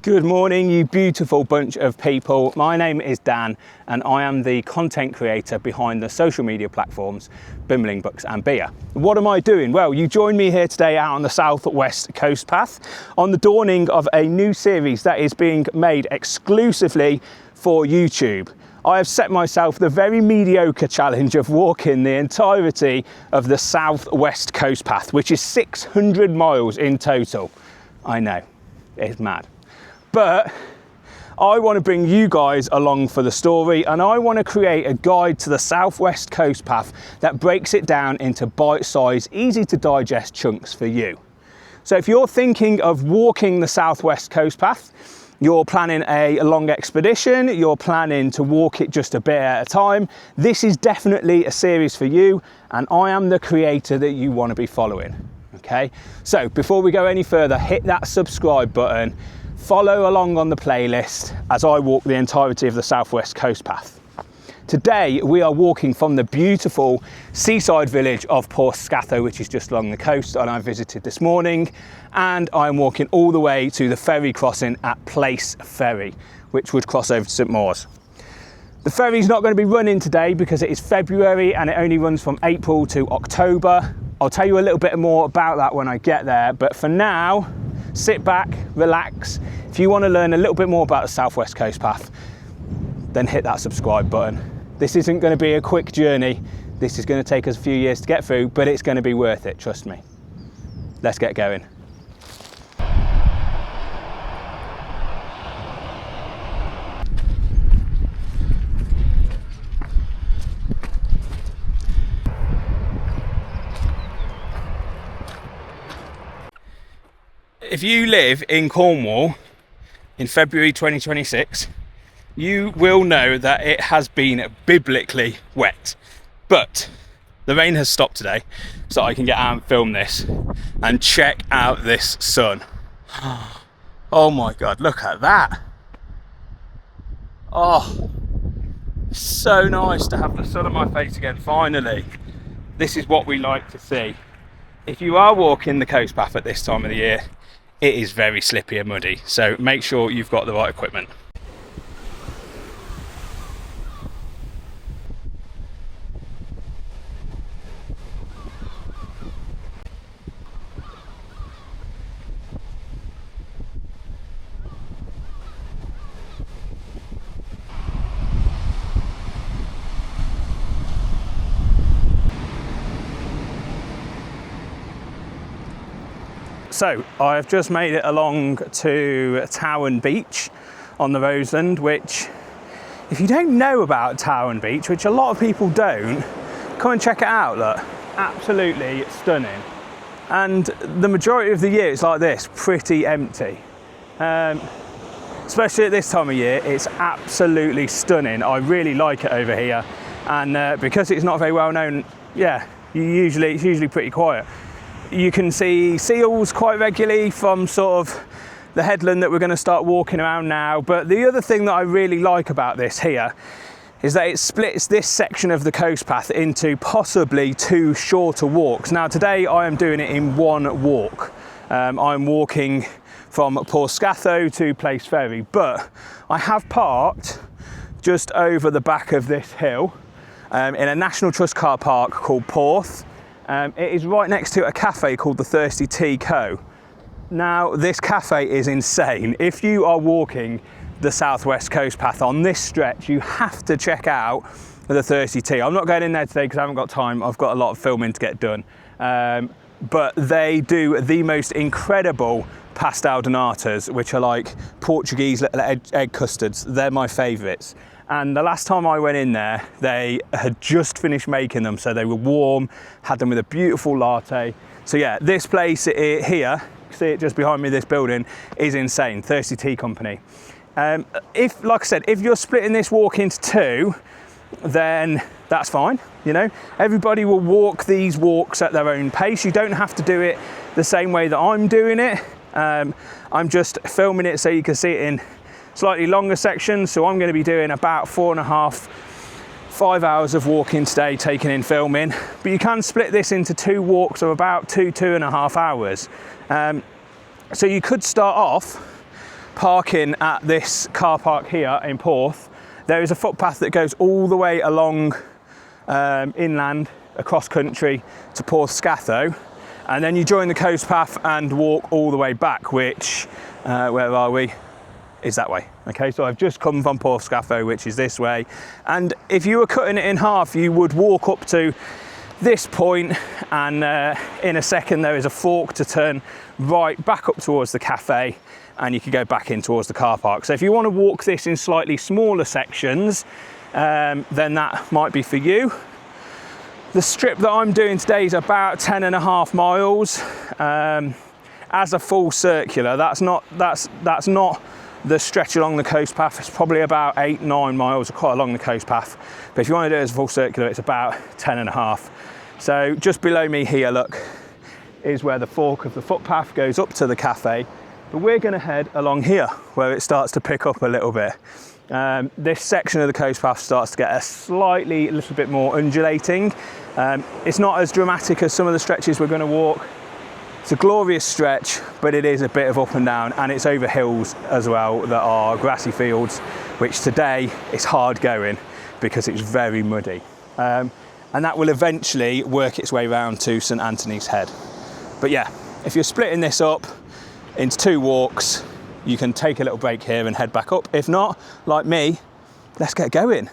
Good morning, you beautiful bunch of people. My name is Dan and I am the content creator behind the social media platforms Bimbling Books and Beer. What am I doing? Well, you join me here today out on the southwest coast path on the dawning of a new series that is being made exclusively for YouTube. I have set myself the very mediocre challenge of walking the entirety of the southwest coast path, which is 600 miles in total. I know, it's mad. But I want to bring you guys along for the story, and I want to create a guide to the southwest coast path that breaks it down into bite-sized, easy to digest chunks for you. So if you're thinking of walking the southwest coast path, you're planning a long expedition, you're planning to walk it just a bit at a time, this is definitely a series for you, and I am the creator that you want to be following. Okay, so before we go any further, hit that subscribe button. Follow along on the playlist as I walk the entirety of the southwest coast path. Today we are walking from the beautiful seaside village of Porthscatho, which is just along the coast, and I visited this morning, and I'm walking all the way to the ferry crossing at Place Ferry, which would cross over to St Maur's. The ferry's not going to be running today because it is February and it only runs from April to October. I'll tell you a little bit more about that when I get there, but for now, sit back, relax. If you want to learn a little bit more about the southwest coast path, then hit that subscribe button. This isn't going to be a quick journey. This is going to take us a few years to get through, but it's going to be worth it, trust me. Let's get going. If you live in Cornwall in February 2026, you will know that it has been biblically wet. But the rain has stopped today, so I can get out and film this. And check out this sun. Oh my God, look at that. Oh, so nice to have the sun on my face again, finally. This is what we like to see. If you are walking the coast path at this time of the year, it is very slippy and muddy, so make sure you've got the right equipment. So I've just made it along to Towan Beach on the Roseland, which, if you don't know about Towan Beach, which a lot of people don't, come and check it out. Look, absolutely stunning. And the majority of the year it's like this, pretty empty. Especially at this time of year, it's absolutely stunning. I really like it over here. And because it's not very well known, yeah, it's usually pretty quiet. You can see seals quite regularly from sort of the headland that we're going to start walking around now. But the other thing that I really like about this here is that it splits this section of the coast path into possibly two shorter walks. Now today I am doing it in one walk. I'm walking from Porthscatho to Place Ferry, but I have parked just over the back of this hill in a National Trust car park called Porth. It is right next to a cafe called the Thirstea Co. Now, this cafe is insane. If you are walking the southwest coast path on this stretch, you have to check out the Thirstea. I'm not going in there today because I haven't got time. I've got a lot of filming to get done. But they do the most incredible pastel natas, which are like Portuguese little egg custards. They're my favourites. And the last time I went in there, they had just finished making them, so they were warm, had them with a beautiful latte. So yeah, this place here, see it just behind me, this building, is insane, Thirstea Company. If, like I said, if you're splitting this walk into two, then that's fine, you know. Everybody will walk these walks at their own pace. You don't have to do it the same way that I'm doing it. I'm just filming it so you can see it in slightly longer sections, so I'm going to be doing about 4.5–5 hours of walking today, taking in filming. But you can split this into two walks of about 2–2.5 hours. So you could start off parking at this car park here in Porth, there is a footpath that goes all the way along inland, across country to Porthscatho, and then you join the coast path and walk all the way back, which, where are we? Is that way. Okay, so I've just come from Porthscatho, which is this way, and if you were cutting it in half, you would walk up to this point, and in a second there is a fork to turn right back up towards the cafe, and you can go back in towards the car park. So if you want to walk this in slightly smaller sections, then that might be for you. The strip that I'm doing today is about 10.5 miles as a full circular. That's not the stretch along the coast path. It's probably about 8-9 miles, quite along the coast path. But if you want to do it as a full circular, it's about 10.5. So just below me here, look, is where the fork of the footpath goes up to the cafe. But we're going to head along here where it starts to pick up a little bit. This section of the coast path starts to get a little bit more undulating. It's not as dramatic as some of the stretches we're going to walk. It's a glorious stretch, but it is a bit of up and down, and it's over hills as well that are grassy fields, which today is hard going because it's very muddy. And that will eventually work its way round to St Anthony's Head. But yeah, if you're splitting this up into 2 walks, you can take a little break here and head back up. If not, like me, let's get going.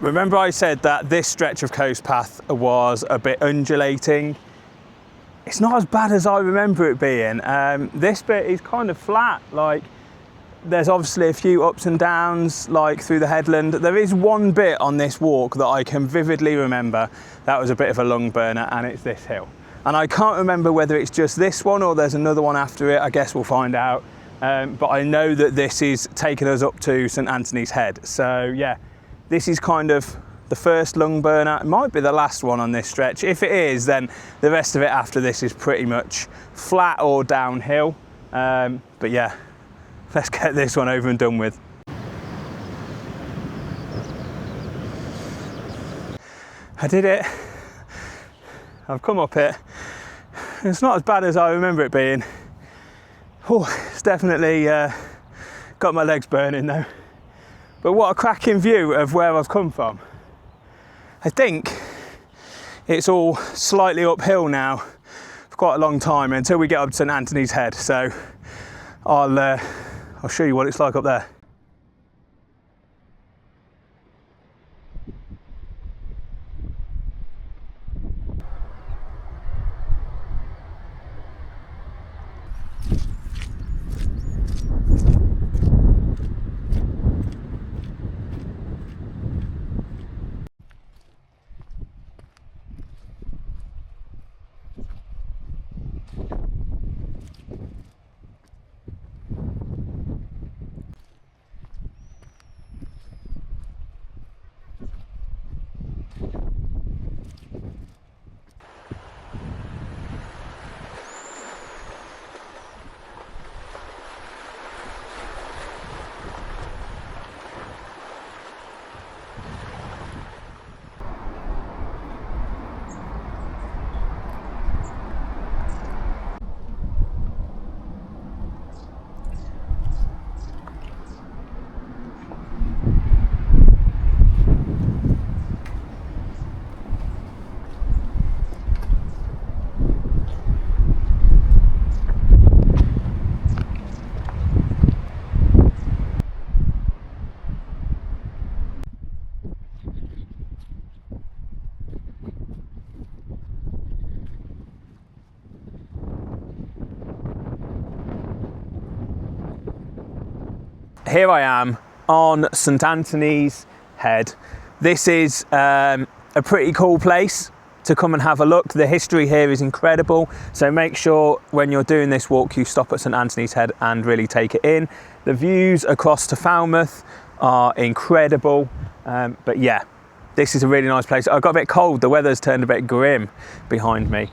Remember I said that this stretch of coast path was a bit undulating? It's not as bad as I remember it being. This bit is kind of flat, like there's obviously a few ups and downs like through the headland. There is one bit on this walk that I can vividly remember that was a bit of a lung burner, and it's this hill. And I can't remember whether it's just this one or there's another one after it. I guess we'll find out. But I know that this is taking us up to St Anthony's Head. So yeah, this is kind of the first lung burner. It might be the last one on this stretch. If it is, then the rest of it after this is pretty much flat or downhill. But yeah, let's get this one over and done with. I did it. I've come up it. It's not as bad as I remember it being. Oh, it's definitely got my legs burning though. But what a cracking view of where I've come from. I think it's all slightly uphill now for quite a long time until we get up to St Anthony's Head. So I'll show you what it's like up there. here I am on St Anthony's Head. This is a pretty cool place to come and have a look. The history here is incredible, so make sure when you're doing this walk you stop at St Anthony's Head and really take it in. The views across to Falmouth are incredible, but yeah, this is a really nice place. I got a bit cold, the weather's turned a bit grim behind me.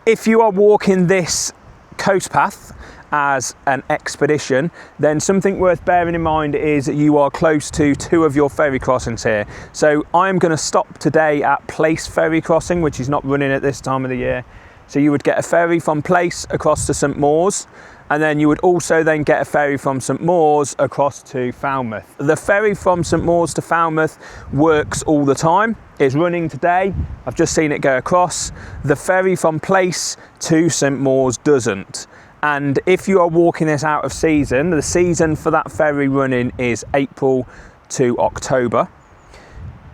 If you are walking this coast path as an expedition, then something worth bearing in mind is you are close to two of your ferry crossings here. So I'm going to stop today at Place Ferry crossing, which is not running at this time of the year. So you would get a ferry from Place across to St Mawes, and then you would also then get a ferry from St Mawes across to Falmouth. The ferry from St Mawes to Falmouth works all the time. It's running today. I've just seen it go across. The ferry from Place to St Mawes doesn't. And if you are walking this out of season, the season for that ferry running is April to October.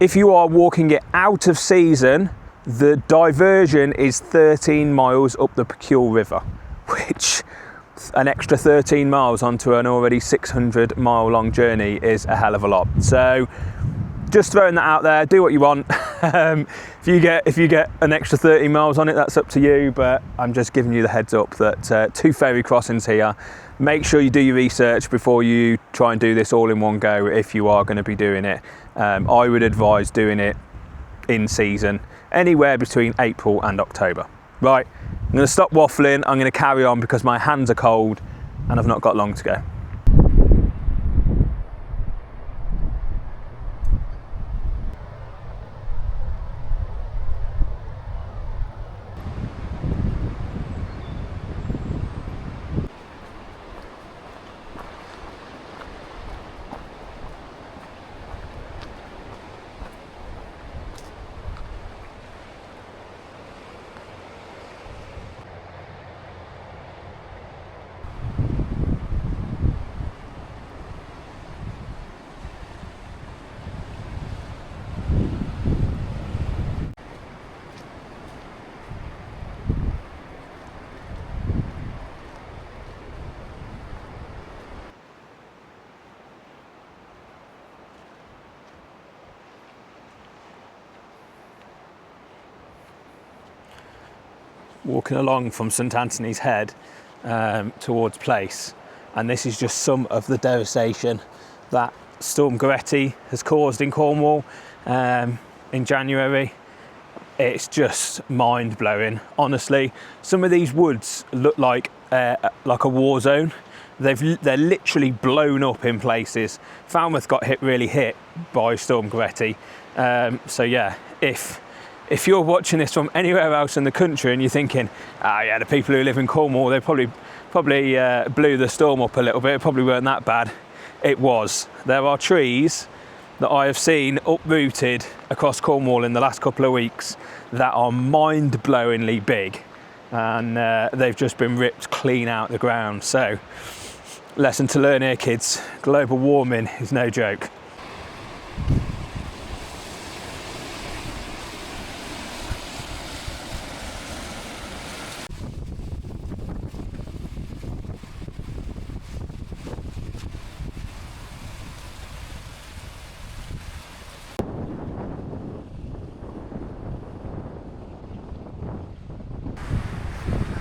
If you are walking it out of season, the diversion is 13 miles up the Percuil River, which an extra 13 miles onto an already 600 mile long journey is a hell of a lot. So just throwing that out there, do what you want. If you get an extra 30 miles on it, that's up to you, but I'm just giving you the heads up that two ferry crossings here. Make sure you do your research before you try and do this all in one go if you are going to be doing it. I would advise doing it in season, anywhere between April and October. Right, I'm going to stop waffling, I'm going to carry on because my hands are cold and I've not got long to go. Walking along from St Anthony's Head towards Place, and this is just some of the devastation that Storm Goretti has caused in Cornwall in January. It's just mind-blowing, honestly. Some of these woods look like a war zone. They're literally blown up in places. Falmouth got really hit by Storm Goretti. So yeah, if you're watching this from anywhere else in the country and you're thinking, yeah, the people who live in Cornwall, they probably blew the storm up a little bit, it probably weren't that bad. It was. There are trees that I have seen uprooted across Cornwall in the last couple of weeks that are mind-blowingly big, and they've just been ripped clean out the ground. So, lesson to learn here, kids, global warming is no joke.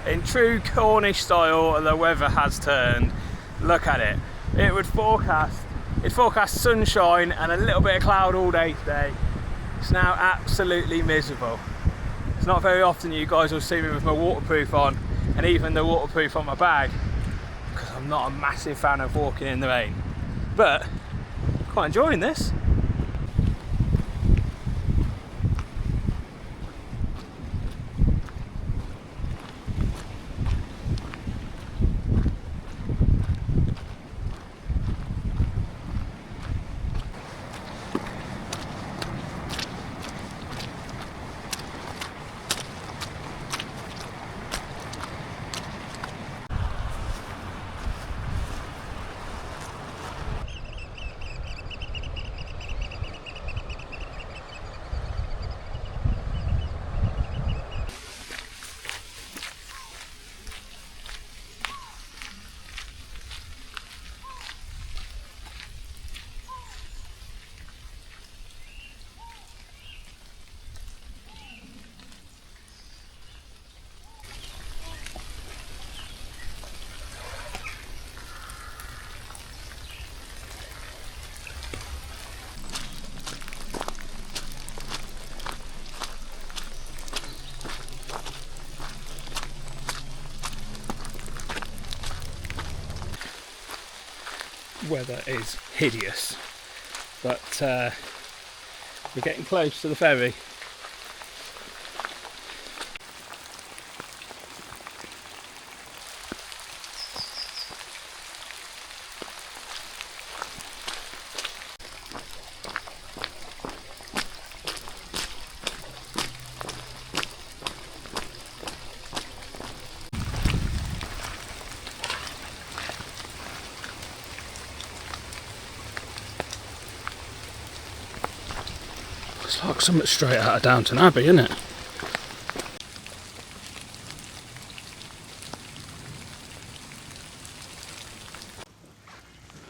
In true Cornish style, the weather has turned. Look at it. It'd forecast sunshine and a little bit of cloud all day today. It's now absolutely miserable. It's not very often you guys will see me with my waterproof on, and even the waterproof on my bag, because I'm not a massive fan of walking in the rain. But I'm quite enjoying this. weather is hideous, but we're getting close to the ferry. It's like something straight out of Downton Abbey, isn't it?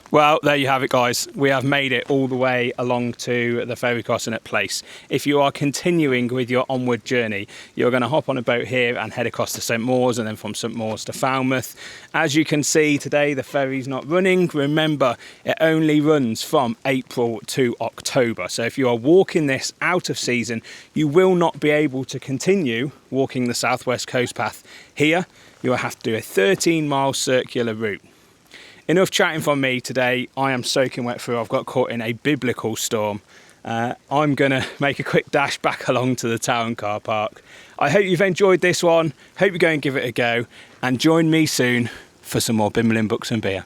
Well, there you have it, guys. We have made it all the way along to the ferry crossing at Place. If you are continuing with your onward journey, you're going to hop on a boat here and head across to St Maurs, and then from St Maurs to Falmouth. As you can see today, the ferry's not running. Remember, it only runs from April to October. So if you are walking this out of season, you will not be able to continue walking the Southwest Coast Path here. You will have to do a 13-mile circular route. Enough chatting from me today. I am soaking wet through. I've got caught in a biblical storm. I'm going to make a quick dash back along to the Towan car park. I hope you've enjoyed this one. Hope you go and give it a go. And join me soon for some more Bimling Books and Beer.